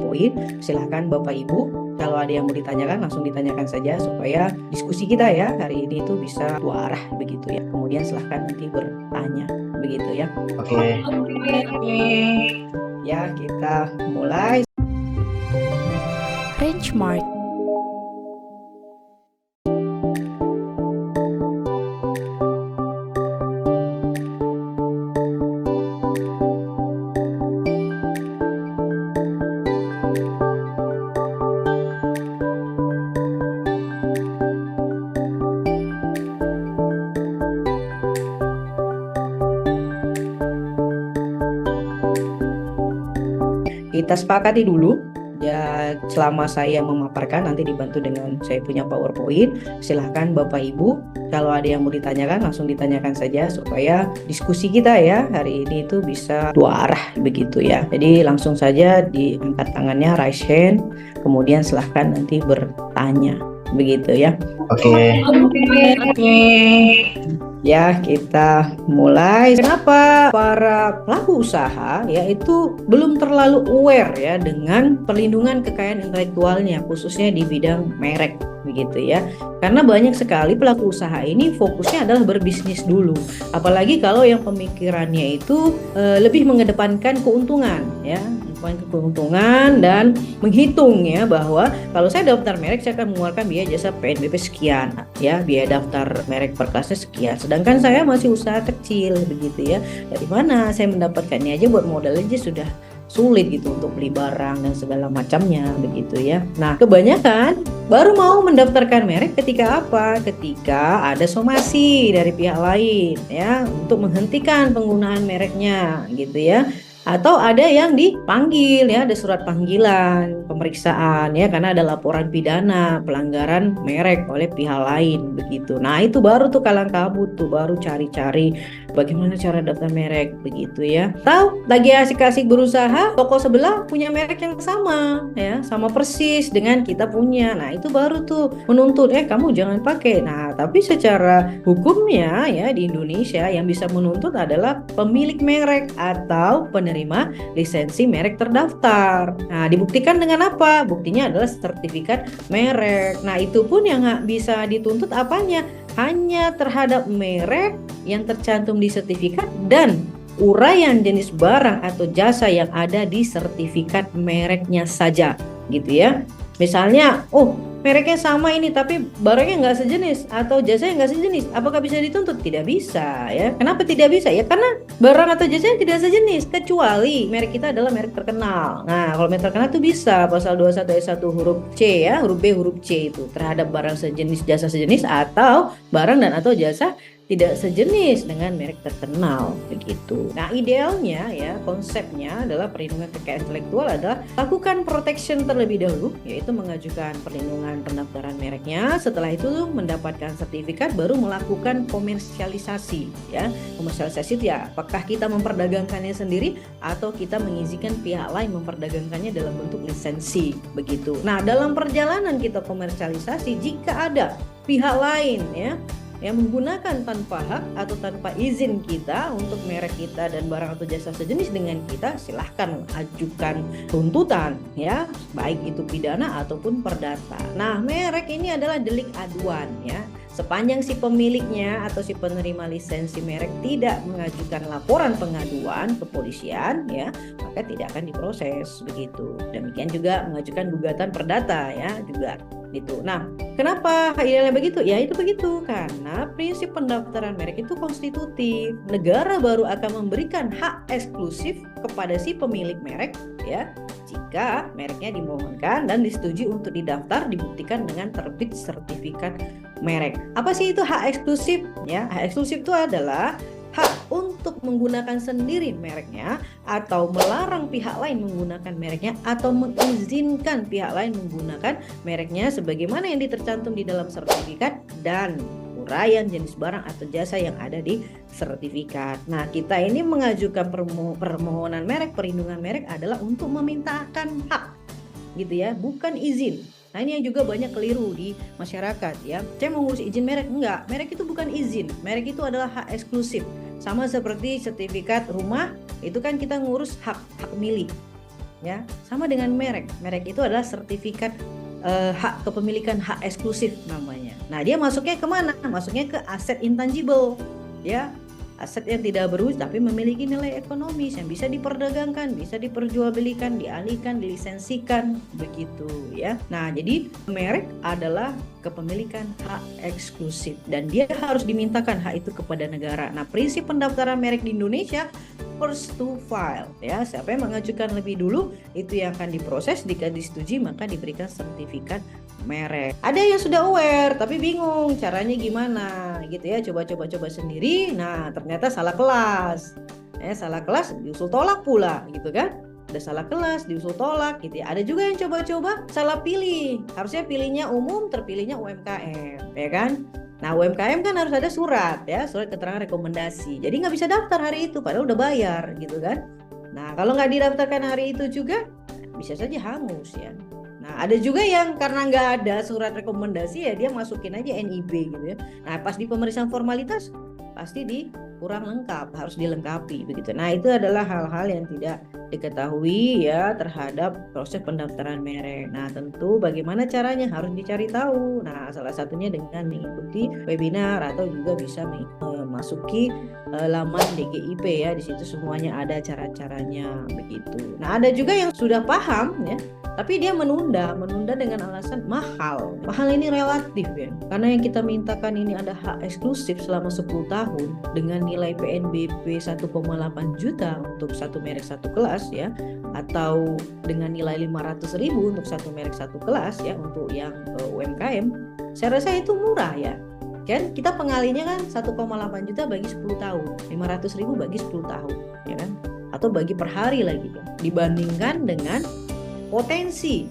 PowerPoint. Silahkan Bapak Ibu, kalau ada yang mau ditanyakan langsung ditanyakan saja supaya diskusi kita ya hari ini itu bisa dua arah begitu ya. Kemudian silahkan nanti bertanya begitu ya. Oke. Ya, kita mulai. Benchmark. Kita sepakati dulu ya, selama saya memaparkan nanti dibantu dengan saya punya PowerPoint. Silahkan Bapak Ibu, kalau ada yang mau ditanyakan langsung ditanyakan saja supaya diskusi kita ya hari ini itu bisa dua arah begitu ya. Jadi langsung saja diangkat tangannya, raise hand, kemudian silahkan nanti bertanya begitu ya. Oke. Ya, kita mulai. Kenapa para pelaku usaha ya itu belum terlalu aware ya dengan perlindungan kekayaan intelektualnya, khususnya di bidang merek begitu ya. Karena banyak sekali pelaku usaha ini fokusnya adalah berbisnis dulu. Apalagi kalau yang pemikirannya itu lebih mengedepankan keuntungan ya, keuntungan dan menghitung ya bahwa kalau saya daftar merek saya akan mengeluarkan biaya jasa PNBP sekian ya, biaya daftar merek per kelasnya sekian. Sedangkan saya masih usaha kecil begitu ya. Dari mana saya mendapatkannya aja buat modal aja sudah sulit gitu untuk beli barang dan segala macamnya begitu ya. Nah, kebanyakan baru mau mendaftarkan merek ketika apa? Ketika ada somasi dari pihak lain ya untuk menghentikan penggunaan mereknya gitu ya. Atau ada yang dipanggil ya, ada surat panggilan pemeriksaan ya karena ada laporan pidana pelanggaran merek oleh pihak lain begitu. Nah, itu baru tuh kalang kabut tuh, baru cari-cari bagaimana cara daftar merek begitu ya. Tahu lagi asik-asik berusaha, toko sebelah punya merek yang sama ya, sama persis dengan kita punya. Nah, itu baru tuh menuntut kamu jangan pakai. Nah, tapi secara hukumnya ya di Indonesia yang bisa menuntut adalah pemilik merek atau penerima lisensi merek terdaftar. Nah, dibuktikan dengan apa? Buktinya adalah sertifikat merek. Nah, itu pun yang bisa dituntut apanya? Hanya terhadap merek yang tercantum di sertifikat dan uraian jenis barang atau jasa yang ada di sertifikat mereknya saja gitu ya. Misalnya, mereknya sama ini tapi barangnya nggak sejenis atau jasanya nggak sejenis, apakah bisa dituntut? Tidak bisa ya. Kenapa tidak bisa? Ya karena barang atau jasanya tidak sejenis kecuali merek kita adalah merek terkenal. Nah, kalau merek terkenal itu bisa pasal 21 ayat 1 huruf C ya, huruf B huruf C itu terhadap barang sejenis, jasa sejenis atau barang dan atau jasa tidak sejenis dengan merek terkenal begitu. Nah, idealnya ya konsepnya adalah perlindungan kekayaan intelektual adalah lakukan protection terlebih dahulu, yaitu mengajukan perlindungan pendaftaran mereknya. Setelah itu mendapatkan sertifikat baru melakukan komersialisasi ya. Komersialisasi itu ya apakah kita memperdagangkannya sendiri atau kita mengizinkan pihak lain memperdagangkannya dalam bentuk lisensi begitu. Nah, dalam perjalanan kita komersialisasi jika ada pihak lain ya yang menggunakan tanpa hak atau tanpa izin kita untuk merek kita dan barang atau jasa sejenis dengan kita, silahkan ajukan tuntutan ya, baik itu pidana ataupun perdata. Nah, merek ini adalah delik aduan ya. Sepanjang si pemiliknya atau si penerima lisensi merek tidak mengajukan laporan pengaduan ke polisian ya, maka tidak akan diproses begitu. Demikian juga mengajukan gugatan perdata ya juga gitu. Nah, kenapa idealnya begitu? Ya itu begitu karena prinsip pendaftaran merek itu konstitutif. Negara baru akan memberikan hak eksklusif kepada si pemilik merek ya jika mereknya dimohonkan dan disetujui untuk didaftar dibuktikan dengan terbit sertifikat merek. Apa sih itu hak eksklusif? Ya, hak eksklusif itu adalah hak untuk menggunakan sendiri mereknya atau melarang pihak lain menggunakan mereknya atau mengizinkan pihak lain menggunakan mereknya sebagaimana yang tercantum di dalam sertifikat dan uraian jenis barang atau jasa yang ada di sertifikat. Nah, kita ini mengajukan permohonan merek, perlindungan merek adalah untuk memintakan hak gitu ya, bukan izin. Nah, ini yang juga banyak keliru di masyarakat ya. Saya mau ngurus izin merek, enggak. Merek itu bukan izin. Merek itu adalah hak eksklusif. Sama seperti sertifikat rumah, itu kan kita ngurus hak milik. ya. Sama dengan merek. Merek itu adalah sertifikat hak kepemilikan, hak eksklusif namanya. Nah, dia masuknya kemana? Masuknya ke aset intangible, ya. Aset yang tidak berwujud tapi memiliki nilai ekonomis yang bisa diperdagangkan, bisa diperjualbelikan, dialihkan, dilisensikan, begitu ya. Nah, jadi merek adalah kepemilikan hak eksklusif dan dia harus dimintakan hak itu kepada negara. Nah, prinsip pendaftaran merek di Indonesia first to file ya. Siapa yang mengajukan lebih dulu itu yang akan diproses, jika disetujui maka diberikan sertifikat merek. Ada yang sudah aware tapi bingung caranya gimana gitu ya, coba sendiri. Nah, ternyata salah kelas. Salah kelas diusul tolak pula gitu kan. Ada salah kelas diusul tolak gitu ya. Ada juga yang coba-coba salah pilih. Harusnya pilihnya umum, terpilihnya UMKM, ya kan? Nah, UMKM kan harus ada surat ya, surat keterangan rekomendasi. Jadi nggak bisa daftar hari itu padahal udah bayar gitu kan. Nah, kalau nggak didaftarkan hari itu juga bisa saja hangus ya. Nah, ada juga yang karena nggak ada surat rekomendasi ya dia masukin aja NIB gitu ya. Nah, pas di pemeriksaan formalitas pasti kurang lengkap, harus dilengkapi begitu. Nah, itu adalah hal-hal yang tidak diketahui ya terhadap proses pendaftaran merek. Nah, tentu bagaimana caranya harus dicari tahu. Nah, salah satunya dengan mengikuti webinar atau juga bisa memasuki laman DGIP ya. Di situ semuanya ada cara-caranya begitu. Nah, ada juga yang sudah paham ya, tapi dia menunda dengan alasan mahal. Mahal ini relatif ya. Karena yang kita mintakan ini ada hak eksklusif selama 10 tahun dengan nilai PNBP 1,8 juta untuk satu merek satu kelas ya, atau dengan nilai 500.000 untuk satu merek satu kelas ya untuk yang UMKM. Saya rasa itu murah ya. Kan kita pengalinya kan 1,8 juta bagi 10 tahun, 500.000 bagi 10 tahun ya kan, atau bagi per hari lagi kan, dibandingkan dengan potensi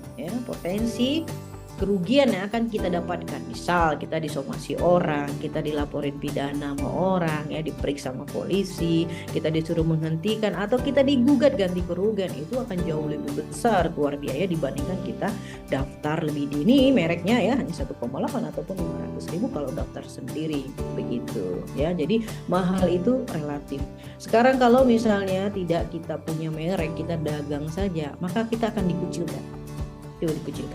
kerugian yang akan kita dapatkan. Misal kita disomasi orang, kita dilaporin pidana sama orang ya, diperiksa sama polisi, kita disuruh menghentikan atau kita digugat ganti kerugian, itu akan jauh lebih besar keluar biaya dibandingkan kita daftar lebih dini mereknya ya, hanya 1,8 ataupun 500.000 kalau daftar sendiri begitu ya. Jadi mahal itu relatif. Sekarang kalau misalnya tidak kita punya merek, kita dagang saja, maka kita akan dikucilkan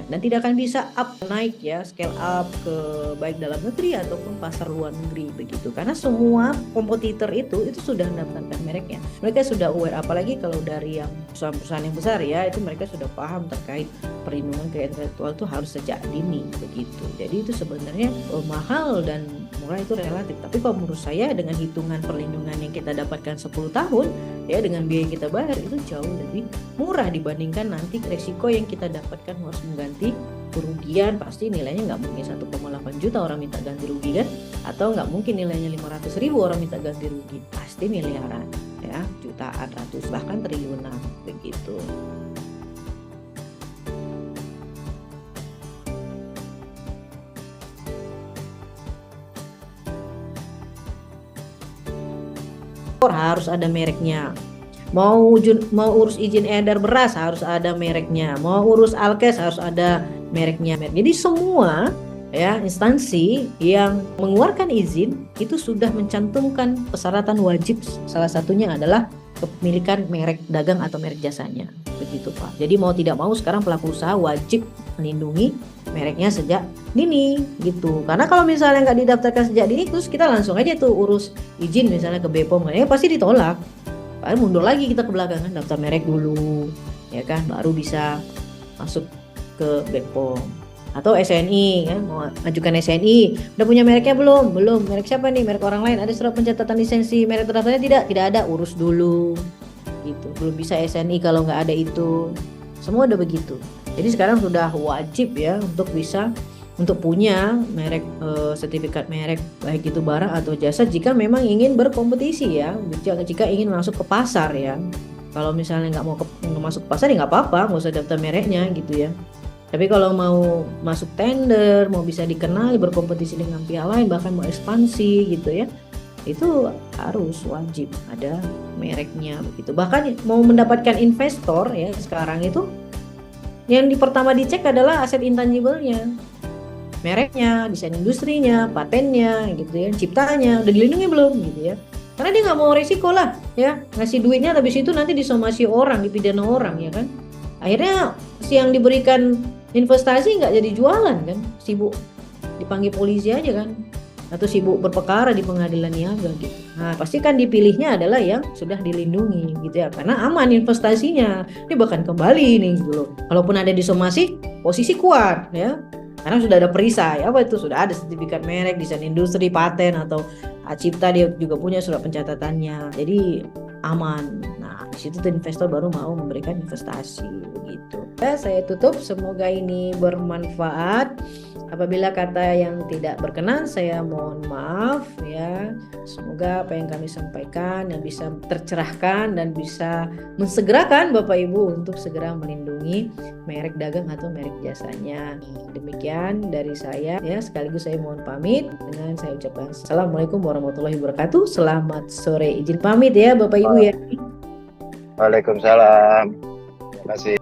dan tidak akan bisa naik ya, scale up ke baik dalam negeri ataupun pasar luar negeri begitu, karena semua kompetitor itu sudah mendaftarkan mereknya, mereka sudah aware. Apalagi kalau dari yang perusahaan-perusahaan yang besar ya, itu mereka sudah paham terkait perlindungan kekayaan intelektual itu harus sejak dini begitu. Jadi itu sebenarnya mahal dan murah itu relatif, tapi kalau menurut saya dengan hitungan perlindungan yang kita dapatkan 10 tahun ya, dengan biaya kita bayar itu jauh lebih murah dibandingkan nanti resiko yang kita dapatkan harus mengganti kerugian. Pasti nilainya nggak mungkin 1,8 juta orang minta ganti rugi kan, atau nggak mungkin nilainya 500.000 orang minta ganti rugi, pasti miliaran ya, jutaan, ratus, bahkan triliunan begitu. Harus ada mereknya. Mau urus izin edar beras harus ada mereknya. Mau urus alkes harus ada mereknya. Jadi semua ya instansi yang mengeluarkan izin itu sudah mencantumkan persyaratan wajib. Salah satunya adalah kepemilikan merek dagang atau merek jasanya. Begitu Pak. Jadi mau tidak mau sekarang pelaku usaha wajib melindungi mereknya sejak dini gitu. Karena kalau misalnya nggak didaftarkan sejak dini, terus kita langsung aja tuh urus izin misalnya ke BPOM, ya pasti ditolak. Paling mundur lagi kita ke belakang kan, daftar merek dulu ya kan, baru bisa masuk ke BPOM. Atau SNI kan, mau ajukan SNI, udah punya mereknya belum? Merek siapa nih? Merek orang lain. Ada surat pencatatan lisensi merek terdaftarnya? Tidak ada, urus dulu gitu. Belum bisa SNI kalau nggak ada itu. Semua udah begitu. Jadi sekarang sudah wajib ya untuk punya merek, sertifikat merek, baik itu barang atau jasa, jika memang ingin berkompetisi ya, jika ingin masuk ke pasar ya. Kalau misalnya nggak mau masuk ke pasar ya nggak apa-apa, nggak usah daftar mereknya gitu ya. Tapi kalau mau masuk tender, mau bisa dikenal, berkompetisi dengan pihak lain, bahkan mau ekspansi gitu ya, itu harus wajib ada mereknya begitu. Bahkan mau mendapatkan investor ya, sekarang itu yang pertama dicek adalah aset intangible-nya, mereknya, desain industrinya, patennya gitu ya, ciptanya udah dilindungi belum gitu ya. Karena dia nggak mau resiko lah ya, ngasih duitnya habis itu nanti disomasi orang, dipidana orang ya kan. Akhirnya si yang diberikan investasi nggak jadi jualan kan, sibuk dipanggil polisi aja kan, atau sibuk berperkara di pengadilan niaga gitu. Nah, pasti kan dipilihnya adalah yang sudah dilindungi gitu ya, karena aman investasinya. Ini bahkan kembali nih gitu loh. Kalaupun ada disomasi, posisi kuat ya. Karena sudah ada perisai, apa itu sudah ada sertifikat merek, desain industri, paten atau hak cipta, dia juga punya surat pencatatannya. Jadi aman. Nah, di situ tuh investor baru mau memberikan investasi begitu. Ya, saya tutup, semoga ini bermanfaat. Apabila kata yang tidak berkenan, saya mohon maaf ya. Semoga apa yang kami sampaikan yang bisa tercerahkan dan bisa mensegerakan Bapak Ibu untuk segera melindungi merek dagang atau merek jasanya. Demikian dari saya ya, sekaligus saya mohon pamit dengan saya ucapkan Assalamualaikum warahmatullahi wabarakatuh. Selamat sore, izin pamit ya Bapak Ibu ya. Waalaikumsalam. Terima kasih.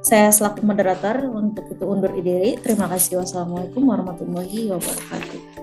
Saya selaku moderator untuk itu undur diri. Terima kasih. Wassalamualaikum warahmatullahi wabarakatuh.